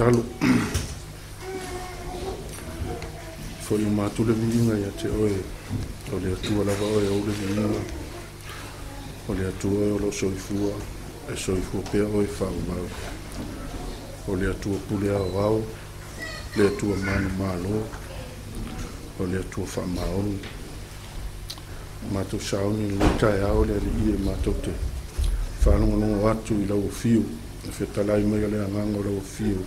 talo. Foi o mato le vinga ia te oe. O le atua lava oe o le vinga. O le atua oe o lo soifua. E soifua pea oe whaumau. O le atua pule au au. Le atua manu malo. O le atua whamaonu. Mato sauni le tai au le ali e mato te. Whanonga atu I lau fiu. E whetalai mai le angango lau fiu.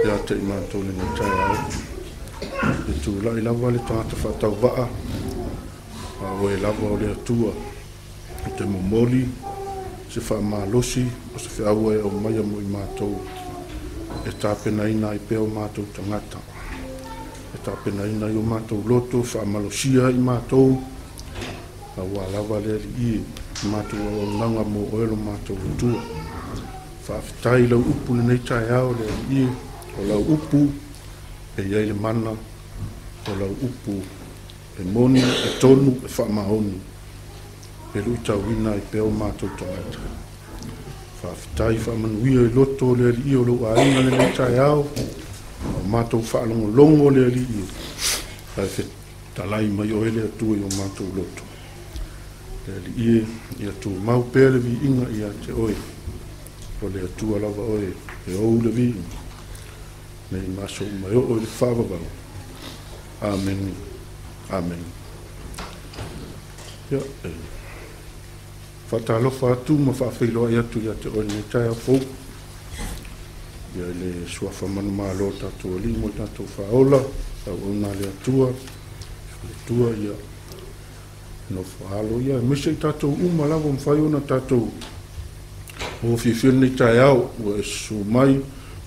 Ia te I mato le tai au. E tu la I lava le tangata whatau waa. A oe lava o le atua. O te momoli. Se whamalosi. O se whiaua e o maia mo I mātou. E tāpena ina I peo mātou tangata. E tāpena ina I o mātou loto. Whamalosia I mātou. A wā lava le I mātou o nanga mo oelo mātou tua. Whawhitai lau upu le nei tai au le I. O lau upu. E iei le mana. O lau upu. E moni, e tonu, e whamahoni. E lui tau ina I peo mātou tangata. Whawhitai whamanuia I loto le I o lau ainga le nei tai au. O mātou whaalongo longo le I. Ai whetalai mai o ele atua I o mātou loto. Le I ia tu mau pele vi inga ia te oe. O le atua lava oe. E ou le vi. Nei maso mai o le whawawau. Amen. Amen. Ia e. Whatalofa atu ma whawhiloa ia tu ia te oe nei tai a fau. Ia le suafa manu malo tatua limo tatua whaola. Tau ona le atua. Le tua ia. No whaalo ia, mese I tātou uma lawa mwhai ona tātou o whiwhiri nei tai au, o e su mai,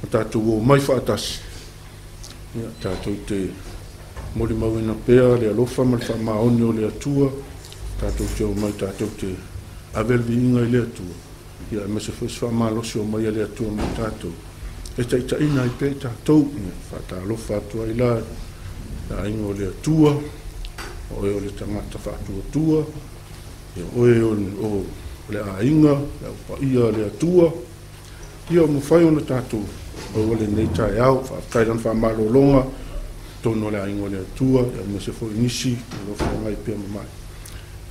o tātou o mai whaatasi. Ia tātou te mori mawina pēa, le alofa ma le whamaoni o le atua, tātou te o mai tātou te avelvi inga I le atua. Ia mese whais whamalosi o mai le atua ma tātou. E ta ina I pē tātou, whata alofa atua I la, la inga o le atua, oe o le tangata whaatua, oe o le ainga, le upaia le atua, ia o mwhai ona tātou, o le nei tai au, whaatairan whamalolonga, tono le ainga le atua, ia me se fo inisi, o whangai pia mamai.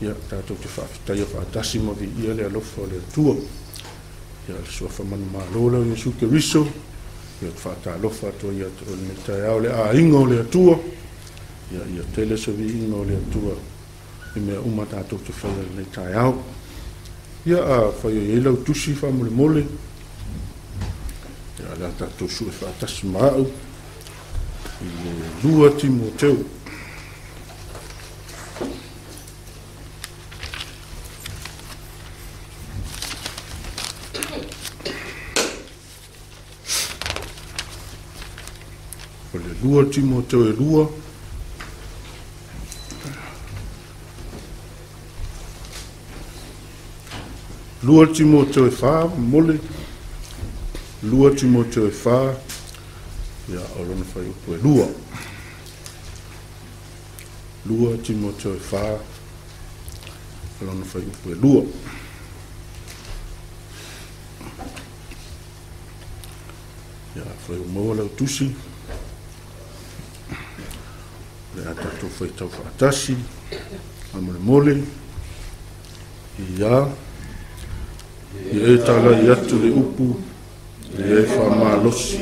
Ia tātou te whaafitaia whaatasi ma vi ia le alofa o le atua, ia le sua whamanu malola o Jesu Keriso, ia te whaata alofa atua ia o le nei tai au, le ainga o le atua, ia tele se vi ino le atua I mea uma tātou te whaia nei tai au. Ia a whaia I lau tusi whamole mole. Ia la tātou sue whaatasi maau. I le lua Timoteu. O le lua Timoteu e lua. Lua Timoteu e wha, mole. Lua Timoteu e wha. Ia, o lona whai upu e lua. Lua Timoteu e wha. O lona whai upu e lua. Ia, whai umaua lau tusi. Le atatou whai tau whaatasi. Amole mole. Ia. I e tala I atu le upu, I e whamalosi,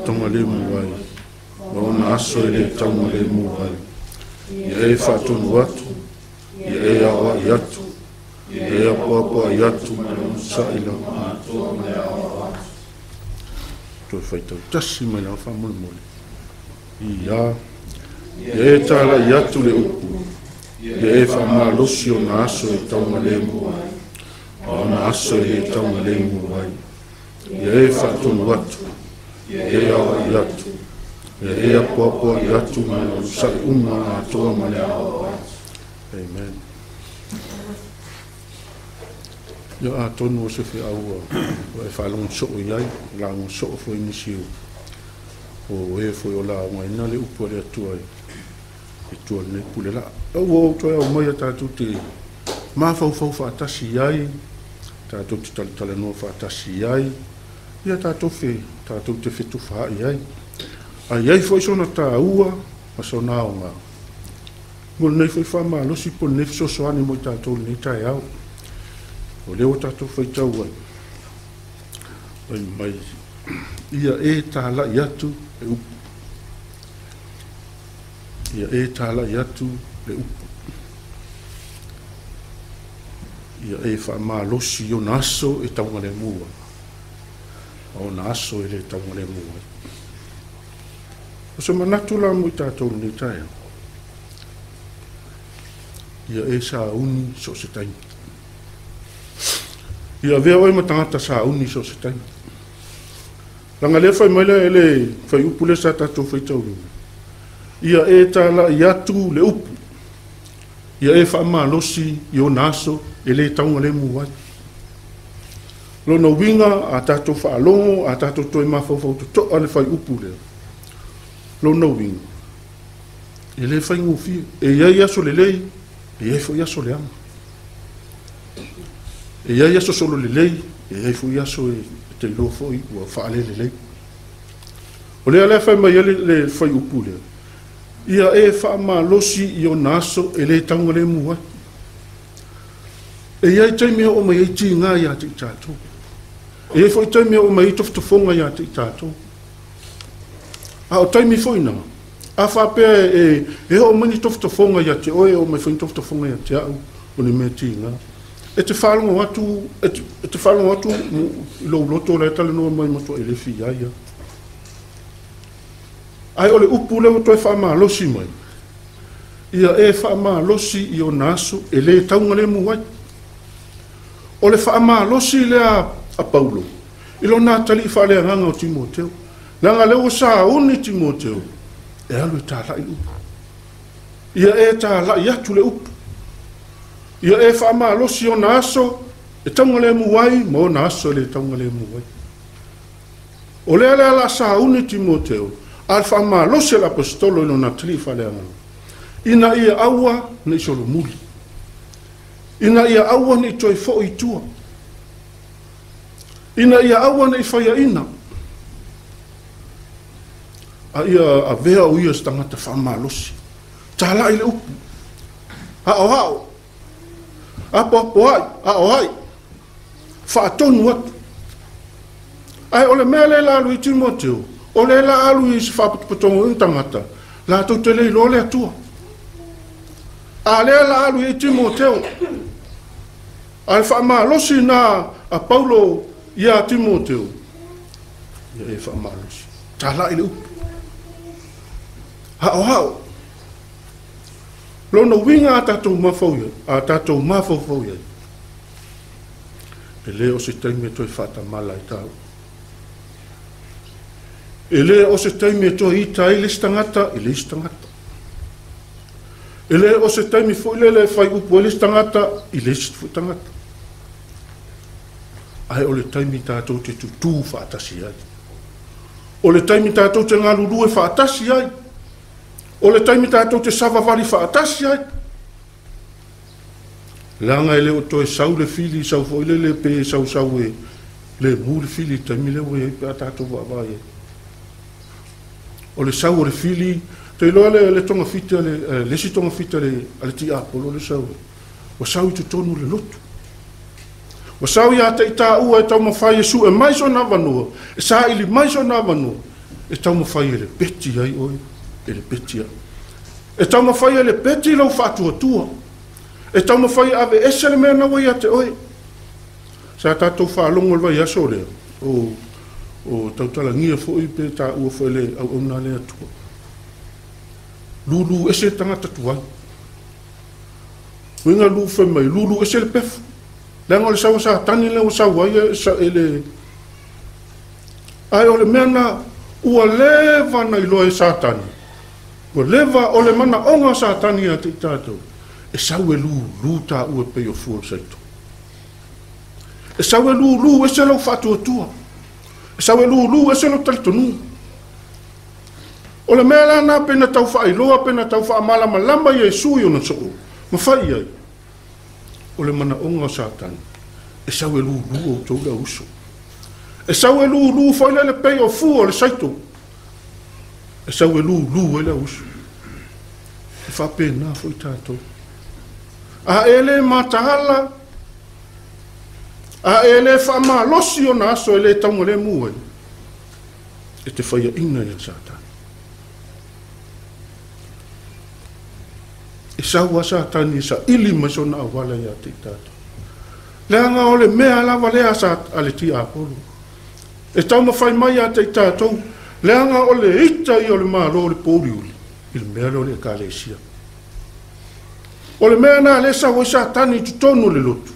tonga le muai, o na aso I le tonga le muai. I e whatonu atu, I e awa I atu, I e apuapua I atu, sa ila mātua me awa atu. Toi whaitau tasi mai nao whamole mole. Ia, I e tala I atu le upu, I e whamalosi o na aso I tonga le muai. Ona aso I le taunga le muai. I e whatonu atu. I e awa I atu. I e apuapua I atu ma sa unga atoa ma le awa atu. Amen. Ia a tonu o se whi aua. O e whalonga soo iai. Lango soo fo inisiu. O e fo o la ngai na le upu le atua I. I tua le pule la. Au toa au mai a tātou te mawhau whaatasi iai. Tātou te tala no whaatasi iai. ia tātou te whetu wha ai. A iai fwoi sona tā ua, ma sona o ngā. Ngol nei fwoi wha maa losi po nei fso soani mo i tātou nei tai au. O leo tātou whai tau ai. Mai ia e tā lai atu e upu. Ia e tā lai atu e upu. Ia e wha maa losi o naso e taunga le mua. O naso e le taunga le mua. O se manatu la mo i tātou nei tai au. Ia e sa uni so se taimi. Ia vea oi matangata sa uni so se taimi. Langa le fai maile e le fai upu le sa tātou fai tauri. Ia e tala i atu le upu. Ia e wha maa losi i o naso e le taunga le muwai. Lona winga a tātou wha alongo a tātou toi mawhauwhau to toa le fai upu le. Lona winga. E le whai ngufi, e iai aso le lei, e iai fo aso le ama. E iai aso solo le lei, e iai fo aso e te lo foi ua whaale le lei. O lea lea whai mai le whai upu le. Ia e wha maa losi i o naso e le taunga le mua. E iai taimea o mai eiti ngā ia te i tātou. E iai fo taimea o mai toftofonga ia te i tātou. A o taimi foi na. A whapea e o mani toftofonga ia te oe o mai whain toftofonga ia te au o ni mea ti ngā. E te whalonga watu, e te whalonga watu i lo loto le tale noa mai matua e le fi aia. Ai ole upu leo toi wha maa losi mai. Ia e wha maa losi i o naso e le taunga le muwai. Ole wha maa losi le a Paulo. Ilo nā tali wha le nganga o Timoteo. Nanga leo sa uni Timoteo. E alu e tā lai upu. Ia e tā lai atu le upu. Ia e wha maa losi o naso e taunga le muwai mo naso le taunga le muwai. O le ala sa uni Timoteo. Alfa ma lo se l'apostolo no na tri fa le anga. Ina ia aua nei solo muli. Ina ia aua nei toi fo i tua. Ina ia aua nei faia ina. A ia a vea o ia stangata fa ma losi. Tala ile upu. Hao hao. Apo ai, hao ai. Fa tonu atu. Ai ole mele la lui Timoteo. O le la alu i se whapatongo i tangata, la tau te lei lo le atua. A le la alu i Timoteo. A le wha losi na a Paulo i a Timoteo. Ia e wha losi. Ta la i le upu. Hao hao. Lona winga a tatou mawhauia, a tatou mawhauia. E le o se taimi toi whata mala i tau. E le o se taimi e toa i tai le stangata, i le stangata. E le o se taimi fo le whai upu e le stangata, i le stangata. Ai o le taimi tātou te tutu whaatasi ai. O le taimi tātou te ngaluru e whaatasi ai. O le taimi tātou te savavari whaatasi ai. Langa e le o toe sau le fili, sau fo le pe sau e le muri fili taimi le o e pe a tātou wawai e. O le sau o le fili, te iloa le tonga fita, le si tonga fita le ti apolo le sau. O sau i te tonu le lotu. O sau i ata i tā ua e tau mawhai e su e maiso na vanua. E sa ili maiso na vanua. E tau mawhai e le peti ai oi. E le peti ai. E tau mawhai e le peti lau whatua tua. E tau mawhai ave ese le mea na wai ate oi. Sa tātou whaalongo le vai aso lea. O tautala ngia fo i pe ta ua fo le au na le atua. Lulu ese tangata tuai. Winga lu fe mai, lulu ese le pefu. Lenga le sawa sa tani le sa wai sa ele. Ai ole mena ua leva na ilo e satani. Ua leva ole mana onga satani a te tātou. E sawe lu ta ua pe o fuo saito. E sawe lu ese lau fatu tua. Sawe lu e se lo taltonu. O le mea la na pena tau wha iloa, pena tau wha malama lamba i e sui o na soo. Ma whai ai. O le mana onga o Satan. E sawe lu o tau la uso. E sau e lu foi le pei o fu o le saito. E sau e lu e le usu. E fa pena foi tato. A ele matahala. A ele fa ma losi o naso ele tango le muwe. E te whaia ina ia Satan. E saua Satan i sa ili masona awala ia te tato. Leanga o le mea lava lea sa ale ti apolo. E tau mawhai mai a te tato. Leanga o le ita i o le malo o le pōriuli. I le mea leo le kālesia. O le mea nā le saua i Satan i tutonu le lotu.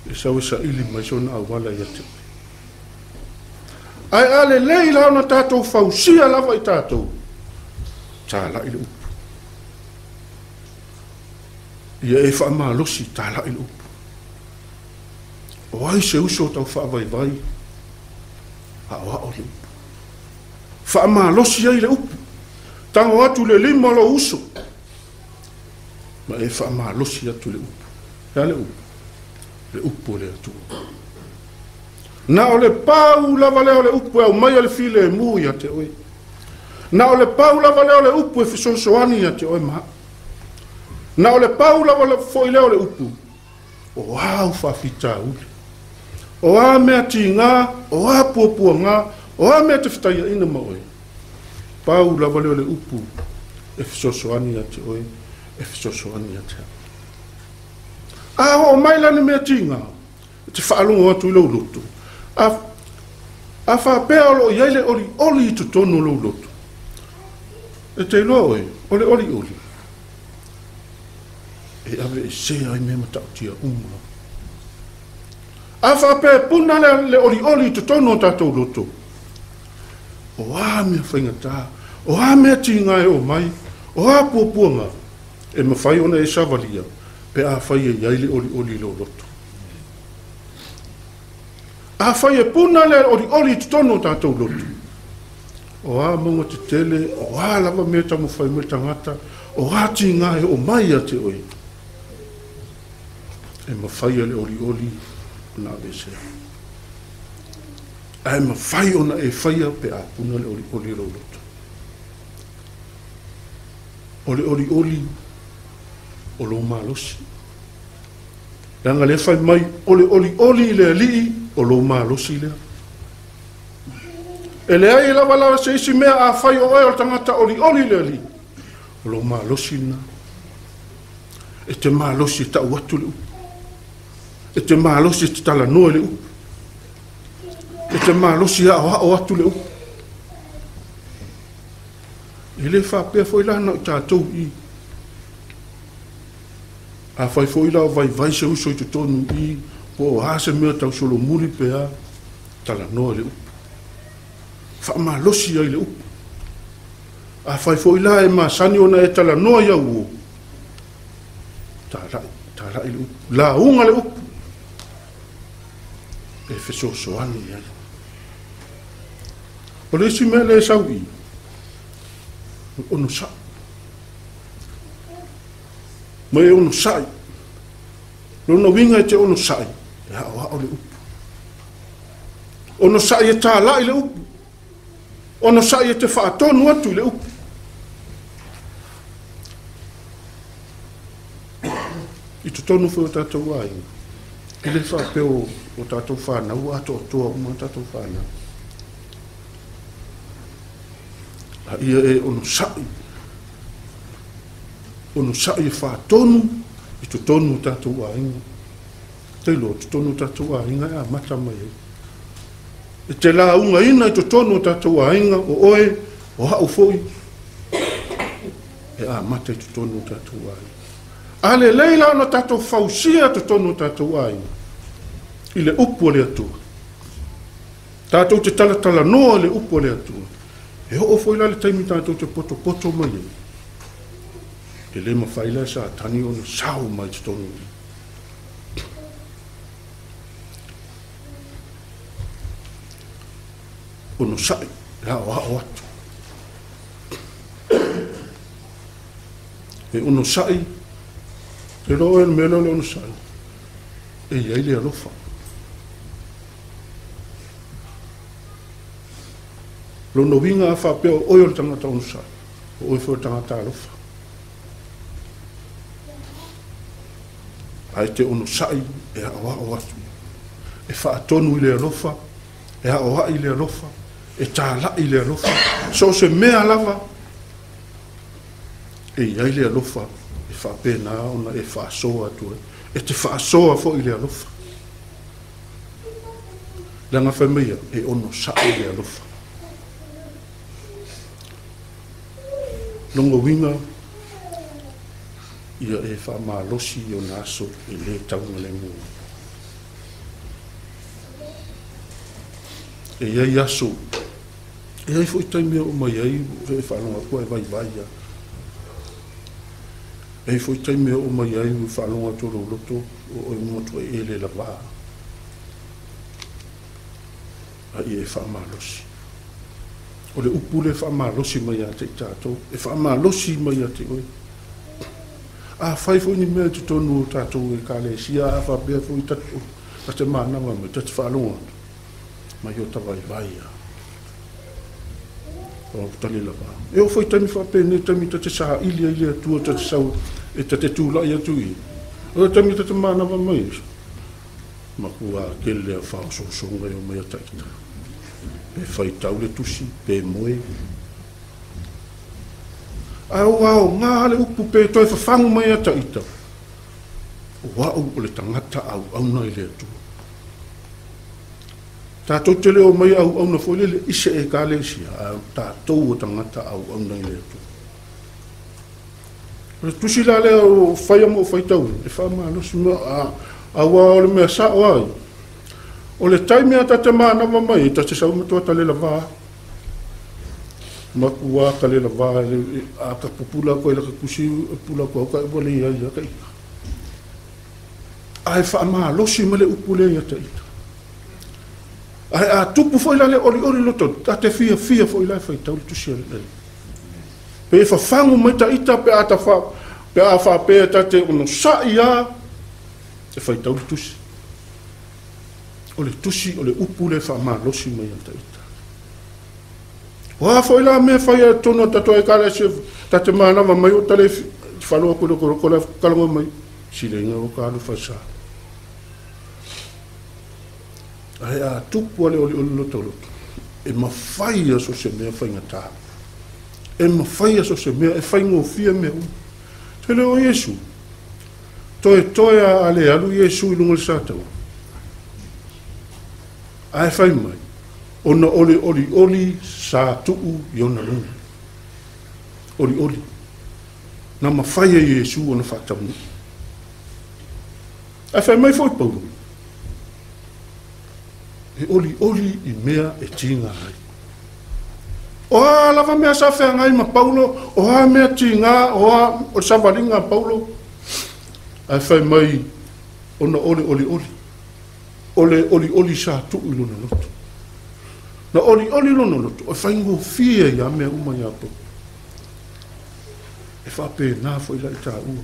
E saua sa ili masona awala ia te. Ai ale lei la ona tātou fausia lava i tātou. Tā la i le upu. Ia e wha maa losi tā la i le upu. O ai se uso tau wha vai vai. A oa o le upu. Wha maa losi ai le upu. Tango atu le lima lo uso. Ma e wha maa losi atu le upu. Ia le upu. Le upu le atu. Na o le pau lava leo le upu e o mai o le file e mui a te oe. Na o le pau lava leo le upu e fisosoani a te oe maha. Na o le pau lava le foi leo le upu. O au whawhita ule. O a mea ti ngā, o a puapua ngā, o a mea te whitaia ina ma oe. Pau lava leo le upu e fisosoani a te oe, e fisosoani a te oe. A o mai lani mea ti ngā, te whaalungo atu i lau lotu. A whapea o lo iaile oli i tutonu lo lotu. E te loa oe, oli. E ave e se ai me matau tia umra. A whapea puna le oli i tutonu o tātou lotu. O a mea whaingata, o a mea tinga e o mai, o a puapuanga, e mawhai ona e savalia, pe a whai e iaile oli lo lotu. A whai e puna le oli tutono tātou lotu. O a maunga te tele, o a lava mea tamu whai me tangata, o a tinga e o mai a te oi. E ma whai le oli na vesea. E ma whai ona e whai pe a puna le oli lo lotu. Oli o lo malosi. Langa le whai mai, oli le alii, o lo malosi lea. E le ai lava se isi mea a whai o e o tangata oli le ali. O lo malosi na. E te malosi ta uatu le upu. E te malosi te tala noe le upu. E te malosi a o atu le upu. E le whapea foi lana o tātou i. A whai foi la vai se uso i te tonu i. Po o hase mea tau solo muri pea, tala noa le upu. Wha ma losi ai le upu. A whai fo ila e ma sani ona e tala noa ia uo. Tala i le upu. La unga le upu. E feso soani ai. O le si mea le sau i. Ono sa. Ma e ono sai. Lono winga e te ono sai. Ya o le upu. Ono sai e tala i le upu. Ono sai e te whaatonu atu i le upu. I tu tonu whi o tātou wai. I le whapeo o tātou whanau, ato o toa uma tātou whanau. A ia e ono sai. Ono sai e whaatonu i tu tonu o tātou wai. Te lo tu tonu tātou ainga e a mata mai e. E te la unga ina i tu tonu tātou ainga o oe o hau foi. E a mata i tu tonu tātou ainga. Ale leila ona tātou fausia tu tonu tātou ainga. I le upu le atua. Tātou te tala noa le upu le atua. E o foi la le taimi tātou te poto mai e. E le mawhaila sa tani ona sao mai tu tonu ainga. Ono sai, la o atu. E ono sai, e lo e melo le ono sai. E iai le alofa. Lo no winga fa pe o yo tanga ta unsa. O fo tanga ta lofa. Ai te ono sai e awa o atu. E fa tonu ile lofa. E awa ile lofa. E tala ile lofa. So se mea lava. E ia ile lofa. E fa pe na ona e fa soa tu. E te fa soa fo ile lofa. Langa famia e ono sai ile lofa. Longo winga ia e fa malosi o naso e le taunga le mu. E ia yaso. E ai foi taimi o mai ai e fa longa ko e vai vai ia. E foi taimi o mai ai e fa longa to loto o moto e le lava. Ai e fa malosi. O le upule fa malosi mai a te tatou. E fa malosi mai a te oi. A fai fo ni me tu tonu tatou e kale sia a fa be fo tatu. A te mana ma me tatu fa longa. Ma yo ta vai vai a. O tali la ba. E o foi tami fa pe ne tami te sa ili tu te sa e te tu la ia tu i. O tami te mana ma mai. Ma kua kele fa so so ngai o mai ta. Pe fai tau le tusi, pe moe. Au, ngā le upu pe toi whawhangu mai ata ita. Wau o le tangata au nai le atu. Tātou te leo mai au na fo le ise e ka le sia. Tātou o tangata au nai le atu. Le tusi la le o whai amo o whai tau. E whama alosi ma awa o le mea sa o ai. O le taimi ata te mana mai, ta te sau matua ta le lava. Makua ka le lava, a ka pupula koe la ka kusi, pula koe ka iwa le ia ka ika. Ai wha maa losi ma le upule ia ta ita. Ai a tupu foi la le ori loto, ta te fia foi la fai tau le tusi le le. Pe e whawhangu mai ta ita pe a ta wha, pe a wha pe ta te ono sa ia, e fai tau le tusi. O le tusi, o le upu le wha maa losi mai anta ita. Wa foi la me fai a tono tato e kare se tate mana ma mai o tale whaloa ko la kalama mai. Sile nga o kalu whasa. Ai a tupu ale o loto loto. E ma fai a so se mea fai ngata. E ma fai a so se mea e fai ngō fia mea u. Te leo Yesu. Toe a ale alu Yesu i lunga le sātau. Ai fai mai. Ona oli sa tuu i ona lunga. Oli. Na mawhaia Yesu ona whataunu. Ai fai mai foi pauru. E oli i mea e tinga ai. O lava mea sa whea ngai ma Paulo, o ha mea tinga, o savaringa Paulo. Ai fai mai ona oli. Oli sa tuu i luna loto. Na oli lona loto, o whaingo fia ia mea uma ia po. E whape nā fo ila i tā ua.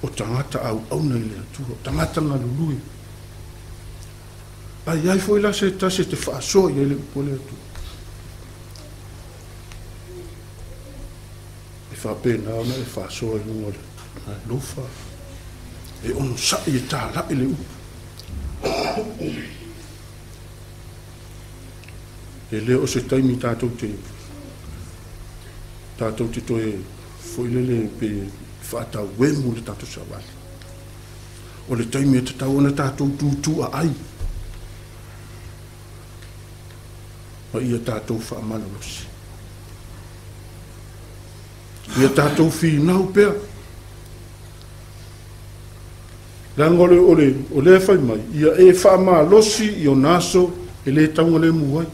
O tangata au nei lea tua, tangata ngā lului. Ai fo ila se tase te whaasoa i ele upo lea tua. E whape nā ona e whaasoa i lunga le lofa. E ono sai e tā la ele upo. E leo o se taimi tātou te toe foi lele pe whata wemu le tātou sawali. O le taimi e te tau ona tātou tūtū a ai. Ma ia tātou whaamana losi. Ia tātou whinau pea. Langole o le whai mai. Ia e whaama losi i o naso e le taunga le muai.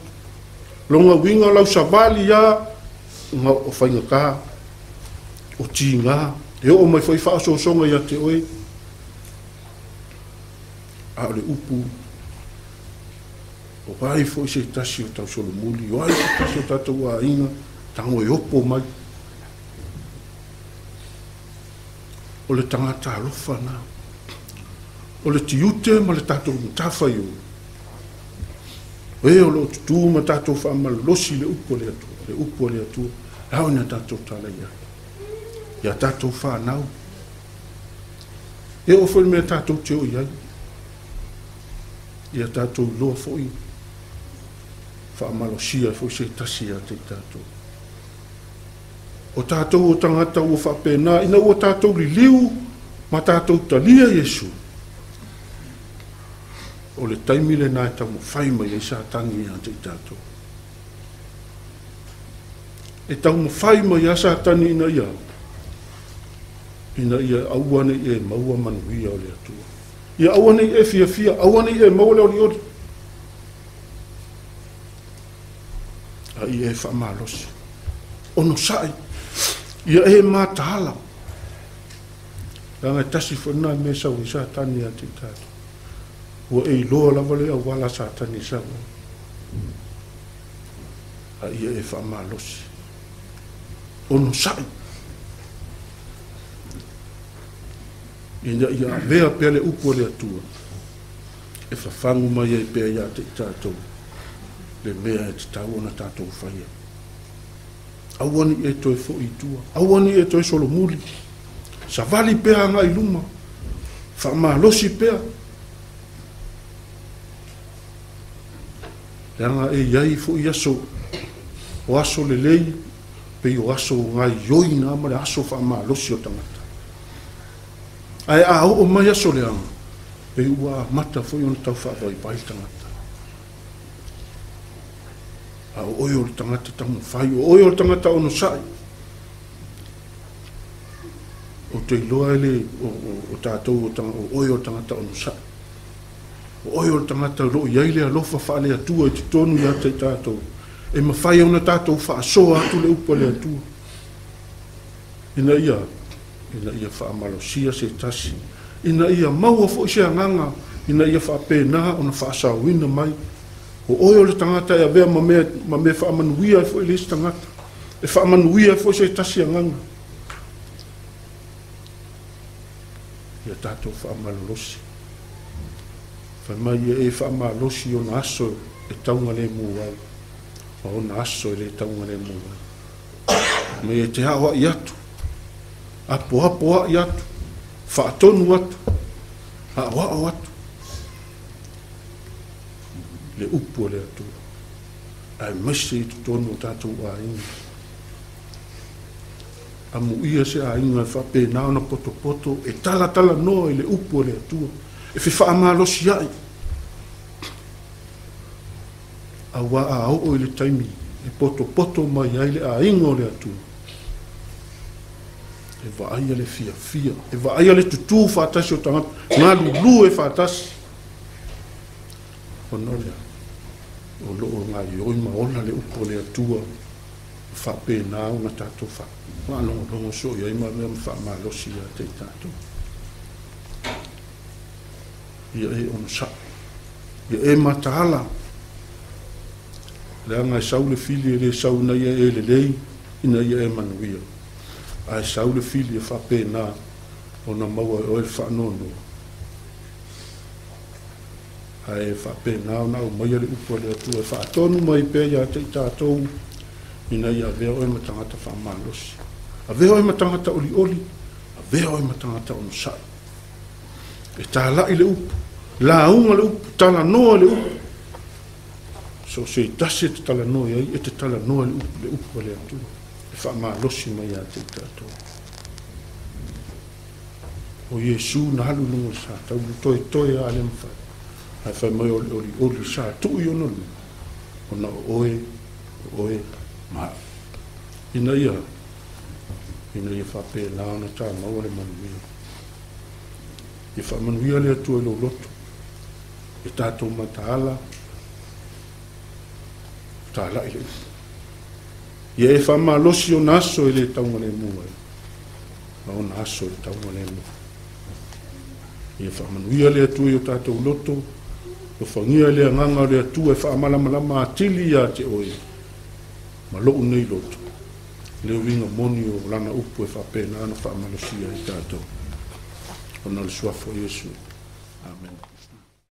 Longa winga lau savali ia nga o whainga kā, o tī ngā, e o mai whai whaasosonga ia te oe. A ole upu, o vai fo se tasi o tau solo muli, o ai se tasi o tatou a inga, tango e opo mai. O le tangata alofa nā. O le tiute ma le tatou mtawhai o. e o lo tu ma tatou fa mal losi le upo le atu hau na tatou tala ia tatou fa nau e o foi me tatou te o ia tatou lo foi fa malosia foi se tasia te tatou o tatou o tangata o fa pena ina o tatou liu ma tatou talia Yesu o le taimi le nā tamu whaima i sa tangi a te tatou. E tamu whaima i sa tani ina ia. Ina ia auane e maua manuia o le atua. Ia auane e fia, auane e maua le o li ori. A ia e whamalosi. Ono sai. Ia e mātahala. Ranga tasi whanai me sau i sa tani a te tatou. Ua e loa lava le au wala sa tani sa a ia e whamalosi. Ono sai. Ina ia vea pele upo le atua. E whawhangu mai e pea ia te tātou. Le mea e te tau ona tātou whaia. Awani e toi fo i tua. Awani e toi solo muli. Sa vali pea ngai luma. Whamalosi pea. Langa e iai fo i aso o aso le lei pe o aso ngai yoi na ma le aso fa ma losi o tangata ai a o mai aso le anga pe ua mata fo i on tau fa vai pai tangata a o oi o tangata tamu fai o oi o tangata ono sai o te loa ele o tātou o oi o tangata ono sai o oi o tangata ro iai le alofa whaale atua i te tonu ia te tātou. E mawhai ona tātou whaasoa atu le upa le atua. Ina ia whaamalosia se tasi. Ina ia maua fo i se anganga. Ina ia whaapena ona whaasawina mai. O oi o le tangata e avea ma me whaamanuia fo i le tangata. E whaamanuia fo i se tasi anganga. Ia tātou whaamalolosi. Mai e whaamalosi o na aso e taunga le mua. O na aso e le taunga le mua. Me e te hawa i atu. Apo i atu. Whaatonu atu. Hawao atu. Le upu le atu. Ai masi i tutonu o tātou a inga. Amu ia se a inga whape nao na poto. E tala no e le upu le atu. E whaamalosi ai. Awa a o le taimi. E poto mai ai le a ingo le atu. E waaia le fia. E waaia le tutu whaatasi o tangata. Ngā lulu e whaatasi. O nolea. O loo ngā ioi maola le upo le atua. Whape nao na tātou wha. Ngā longo so iai ma mea whaamalosi a te tātou. Ia e ono sa. Ia e matahala. Lea ngai sau le fili e le sau na ia e le lei. Ina ia e manuia. Ai sau le fili e whape nā. O na maua e oe whaanono. Ai e whape nā o na o maia le upo le atua. E whaatonu mai pēr ia te tātou. Ina ia vea oe matangata whaamalosi. A vea oe matangata oli. A vea oe matangata ono sai. E tālai le upu. La unga le upu. Tala noa le upu. So se tasi te tala noa iai. E te tala noa le upu. Le upu le atu. E whaamalosi mai a te tātou. O Yesu na halu nunga sa. Tau toi a le mwhai. Ai whai mai oli sa. Tui ono lu. O na oe. Ma. Ina ia whape nā na tā maua le manuia. I whaamanuia le atua i lo loto. E tātou mataala. Tāla i le. Ia e whaamalosi o naso i le taunga le mua. Ma o naso i taunga le mua. Ia whaamanuia le atua i o tātou loto. O whangia le anganga le atua e whaamalamalama atili ia te oe. Ma loo nei loto. Le winga moni o lana upu e whapena ana whaamalosia i tātou. Ona le suafo Yesu. Amen.